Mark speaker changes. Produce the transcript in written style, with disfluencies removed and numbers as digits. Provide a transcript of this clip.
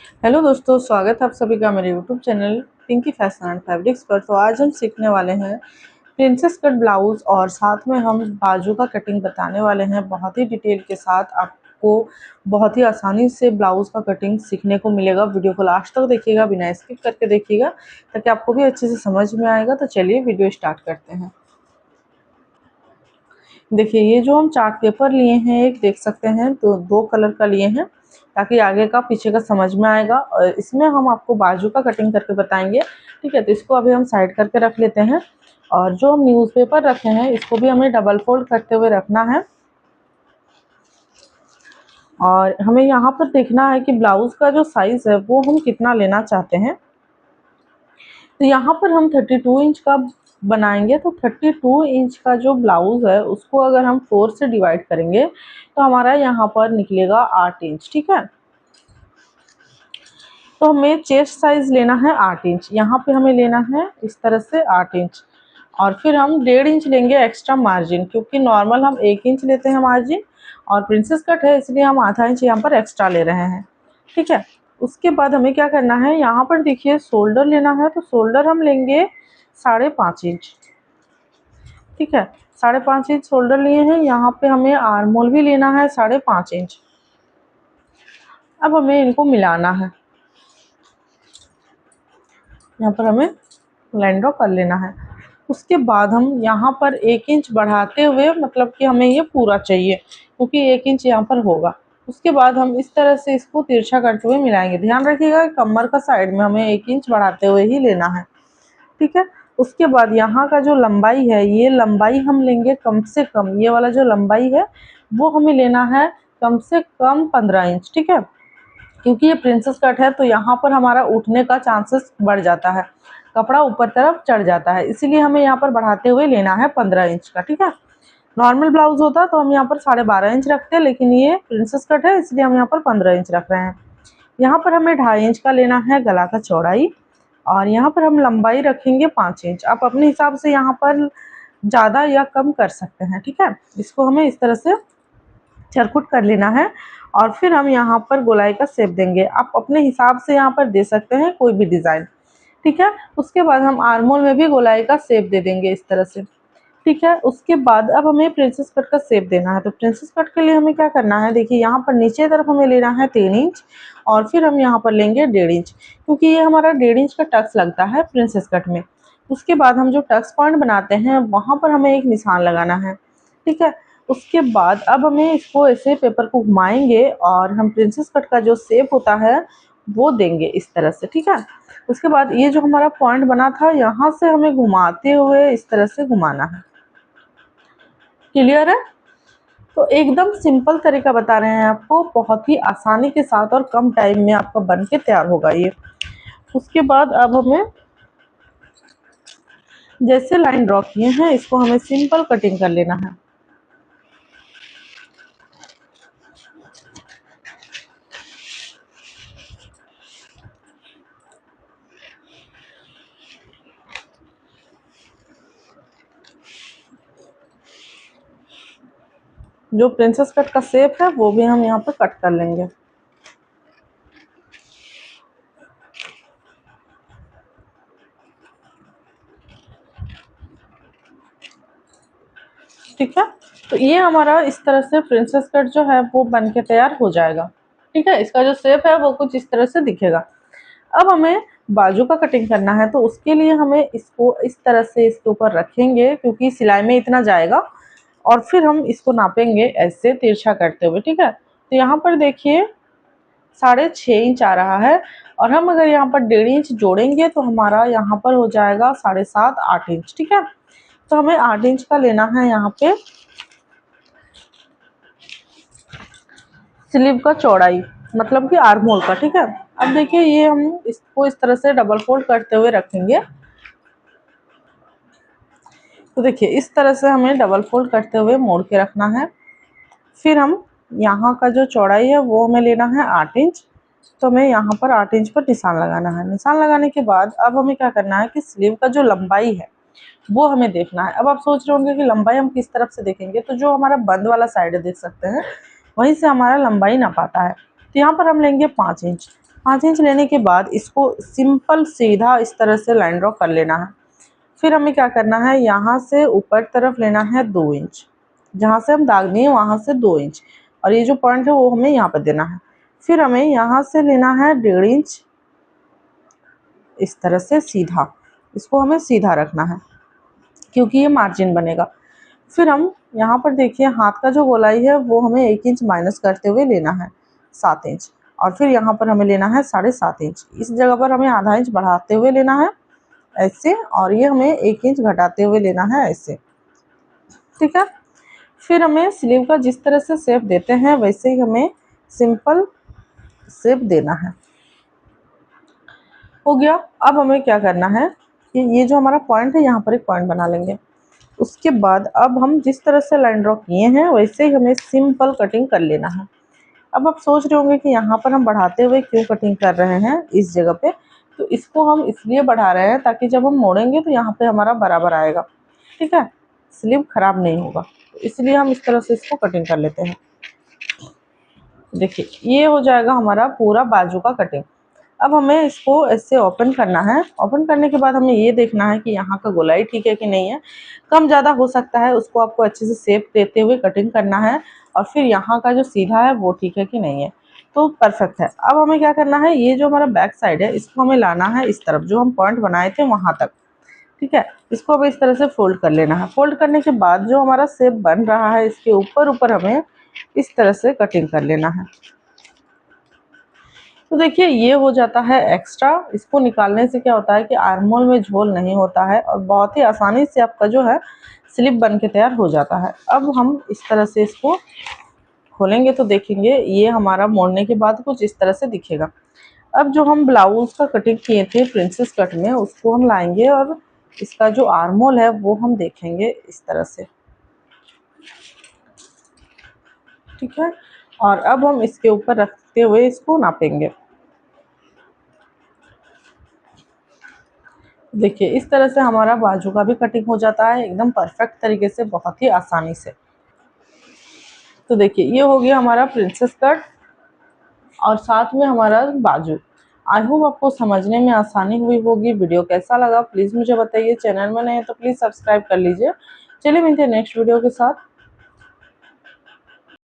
Speaker 1: Hello दोस्तों, स्वागत है आप सभी का मेरे YouTube channel Pinky fashion and fabrics पर। तो आज हम सीखने वाले हैं प्रिंसेस कट ब्लाउज़ और साथ में हम बाजू का कटिंग बताने वाले हैं। बहुत ही डिटेल के साथ आपको बहुत ही आसानी से ब्लाउज़ का कटिंग सीखने को मिलेगा। वीडियो को लास्ट तक देखिएगा, बिना स्किप करके देखिएगा ताकि आपको भी अच्छे से समझ में आएगा। तो चलिए वीडियो स्टार्ट करते हैं। देखिए, ये जो हम चार्ट पेपर लिए हैं, एक देख सकते हैं तो दो कलर का लिए हैं ताकि आगे का पीछे का समझ में आएगा। और इसमें हम आपको बाजू का कटिंग करके बताएंगे। ठीक है, तो इसको अभी हम साइड करके रख लेते हैं। और जो हम न्यूज़पेपर रखे हैं इसको भी हमें डबल फोल्ड करते हुए रखना है। और हमें यहाँ पर देखना है कि ब्लाउज़ का जो साइज़ है वो हम कितना लेना चाहते हैं। तो यहाँ पर हम 32 इंच का बनाएंगे। तो 32 इंच का जो ब्लाउज़ है उसको अगर हम 4 से डिवाइड करेंगे तो हमारा यहाँ पर निकलेगा 8 इंच। ठीक है, तो हमें चेस्ट साइज़ लेना है 8 इंच। यहाँ पे हमें लेना है इस तरह से 8 इंच। और फिर हम 1.5 इंच लेंगे एक्स्ट्रा मार्जिन, क्योंकि नॉर्मल हम 1 इंच लेते हैं मार्जिन और प्रिंसेस कट है इसलिए हम आधा इंच यहाँ पर एक्स्ट्रा ले रहे हैं। ठीक है, उसके बाद हमें क्या करना है, यहाँ पर देखिए शोल्डर लेना है। तो शोल्डर हम लेंगे 5.5 इंच। ठीक है, 5.5 इंच शोल्डर लिए हैं। यहाँ पे हमें आर्म होल भी लेना है 5.5 इंच। अब हमें इनको मिलाना है, यहाँ पर हमें लाइन ड्रॉ कर लेना है। उसके बाद हम यहाँ पर 1 इंच बढ़ाते हुए, मतलब कि हमें ये पूरा चाहिए क्योंकि 1 इंच यहाँ पर होगा। उसके बाद हम इस तरह से इसको तिरछा करते हुए मिलाएंगे। ध्यान रखिएगा कमर का साइड में हमें 1 इंच बढ़ाते हुए ही लेना है। ठीक है, उसके बाद यहाँ का जो लंबाई है, ये लंबाई हम लेंगे कम से कम, ये वाला जो लंबाई है वो हमें लेना है कम से कम 15 इंच। ठीक है, क्योंकि ये प्रिंसेस कट है तो यहाँ पर हमारा उठने का चांसेस बढ़ जाता है, कपड़ा ऊपर तरफ चढ़ जाता है, इसीलिए हमें यहाँ पर बढ़ाते हुए लेना है 15 इंच का। ठीक है, नॉर्मल ब्लाउज होता तो हम यहाँ पर 12.5 इंच रखते, लेकिन ये प्रिंसेस कट है इसलिए हम यहाँ पर 15 इंच रख रहे हैं। यहाँ पर हमें 2.5 इंच का लेना है गला का चौड़ाई। और यहाँ पर हम लंबाई रखेंगे 5 इंच। आप अपने हिसाब से यहाँ पर ज़्यादा या कम कर सकते हैं। ठीक है, इसको हमें इस तरह से चरकुट कर लेना है। और फिर हम यहाँ पर गोलाई का शेप देंगे। आप अपने हिसाब से यहाँ पर दे सकते हैं कोई भी डिज़ाइन। ठीक है, उसके बाद हम आर्म होल में भी गोलाई का शेप दे देंगे इस तरह से। ठीक है, उसके बाद अब हमें प्रिंसेस कट का शेप देना है। तो प्रिंसेस कट के लिए हमें क्या करना है, देखिए यहाँ पर नीचे तरफ हमें लेना है 3 इंच और फिर हम यहाँ पर लेंगे 1.5 इंच, क्योंकि ये हमारा 1.5 इंच का टक्स लगता है प्रिंसेस कट में। उसके बाद हम जो टक्स पॉइंट बनाते हैं वहाँ पर हमें एक निशान लगाना है। ठीक है, उसके बाद अब हमें इसको ऐसे पेपर को घुमाएंगे और हम प्रिंसेस कट का जो शेप होता है वो देंगे इस तरह से। ठीक है, उसके बाद ये जो हमारा पॉइंट बना था यहाँ से हमें घुमाते हुए इस तरह से घुमाना है। क्लियर है? तो एकदम सिंपल तरीका बता रहे हैं आपको, बहुत ही आसानी के साथ और कम टाइम में आपका बन के तैयार होगा ये। उसके बाद अब हमें जैसे लाइन ड्रॉ किए हैं इसको हमें सिंपल कटिंग कर लेना है। जो प्रिंसेस कट का शेप है वो भी हम यहाँ पर कट कर लेंगे। ठीक है, तो ये हमारा इस तरह से प्रिंसेस कट जो है वो बन के तैयार हो जाएगा। ठीक है, इसका जो शेप है वो कुछ इस तरह से दिखेगा। अब हमें बाजू का कटिंग करना है, तो उसके लिए हमें इसको इस तरह से इसके ऊपर रखेंगे क्योंकि सिलाई में इतना जाएगा। और फिर हम इसको नापेंगे ऐसे तिरछा करते हुए। ठीक है, तो यहाँ पर देखिए 6.5 इंच आ रहा है और हम अगर यहाँ पर 1.5 इंच जोड़ेंगे तो हमारा यहाँ पर हो जाएगा 7.5 8 इंच। ठीक है, तो हमें 8 इंच का लेना है यहाँ पे स्लीव का चौड़ाई, मतलब कि आर्म होल का। ठीक है, अब देखिए ये हम इसको इस तरह से डबल फोल्ड करते हुए रखेंगे। तो देखिए इस तरह से हमें डबल फोल्ड करते हुए मोड़ के रखना है। फिर हम यहाँ का जो चौड़ाई है वो हमें लेना है 8 इंच। तो हमें यहाँ पर 8 इंच पर निशान लगाना है। निशान लगाने के बाद अब हमें क्या करना है कि स्लीव का जो लंबाई है वो हमें देखना है। अब आप सोच रहे होंगे कि लंबाई हम किस तरफ से देखेंगे, तो जो हमारा बंद वाला साइड है देख सकते हैं, वहीं से हमारा लंबाई नापाता है। तो यहाँ पर हम लेंगे 5 इंच। 5 इंच लेने के बाद इसको सिंपल सीधा इस तरह से लाइन ड्रॉ कर लेना है। फिर हमें क्या करना है, यहाँ से ऊपर तरफ लेना है 2 इंच, जहाँ से हम दाग दिए वहाँ से 2 इंच, और ये जो पॉइंट है वो हमें यहाँ पर देना है। फिर हमें यहाँ से लेना है 1.5 इंच इस तरह से सीधा, इसको हमें सीधा रखना है क्योंकि ये मार्जिन बनेगा। फिर हम यहाँ पर देखिए हाथ का जो गोलाई है वो हमें 1 इंच माइनस करते हुए लेना है 7 इंच, और फिर यहाँ पर हमें लेना है 7.5 इंच। इस जगह पर हमें आधा इंच बढ़ाते हुए लेना है ऐसे, और ये हमें 1 इंच घटाते हुए लेना है ऐसे, ठीक है। फिर हमें स्लीव का जिस तरह से शेप देते हैं वैसे ही हमें सिंपल शेप देना है। हो गया। अब हमें क्या करना है कि ये जो हमारा पॉइंट है यहाँ पर एक पॉइंट बना लेंगे। उसके बाद अब हम जिस तरह से लाइन ड्रॉ किए हैं वैसे ही हमें सिंपल कटिंग कर लेना है। अब आप सोच रहे होंगे कि यहाँ पर हम बढ़ाते हुए क्यों कटिंग कर रहे हैं इस जगह पे, तो इसको हम इसलिए बढ़ा रहे हैं ताकि जब हम मोड़ेंगे तो यहाँ पे हमारा बराबर आएगा, ठीक है, स्लीव खराब नहीं होगा, तो इसलिए हम इस तरह से इसको कटिंग कर लेते हैं। देखिए ये हो जाएगा हमारा पूरा बाजू का कटिंग। अब हमें इसको ऐसे ओपन करना है। ओपन करने के बाद हमें ये देखना है कि यहाँ का गोलाई ठीक है कि नहीं है, कम ज़्यादा हो सकता है, उसको आपको अच्छे से शेप देते हुए कटिंग करना है, और फिर यहाँ का जो सीधा है वो ठीक है कि नहीं है, तो परफेक्ट है। अब हमें क्या करना है, ये जो हमारा बैक साइड है इसको हमें लाना है इस तरफ, जो हम पॉइंट बनाए थे वहाँ तक, ठीक है। इसको हमें इस तरह से फोल्ड कर लेना है। फोल्ड करने के बाद जो हमारा शेप बन रहा है इसके ऊपर ऊपर हमें इस तरह से कटिंग कर लेना है। तो देखिए ये हो जाता है एक्स्ट्रा। इसको निकालने से क्या होता है कि आर्म होल में झोल नहीं होता है और बहुत ही आसानी से आपका जो है स्लिप बन के तैयार हो जाता है। अब हम इस तरह से इसको खोलेंगे तो देखेंगे ये हमारा मोड़ने के बाद कुछ इस तरह से दिखेगा। अब जो हम ब्लाउज का कटिंग किए थे प्रिंसेस कट में उसको हम लाएंगे और इसका जो आर्म होल है वो हम देखेंगे इस तरह से, ठीक है। और अब हम इसके ऊपर रखते हुए इसको नापेंगे। देखिए इस तरह से हमारा बाजू का भी कटिंग हो जाता है एकदम परफेक्ट तरीके से, बहुत ही आसानी से। तो देखिए ये हो गया हमारा प्रिंसेस कट और साथ में हमारा बाजू। आई होप आपको समझने में आसानी हुई होगी। वीडियो कैसा लगा प्लीज़ मुझे बताइए। चैनल में नए हैं तो प्लीज़ सब्सक्राइब कर लीजिए। चलिए मिलते हैं नेक्स्ट वीडियो के साथ।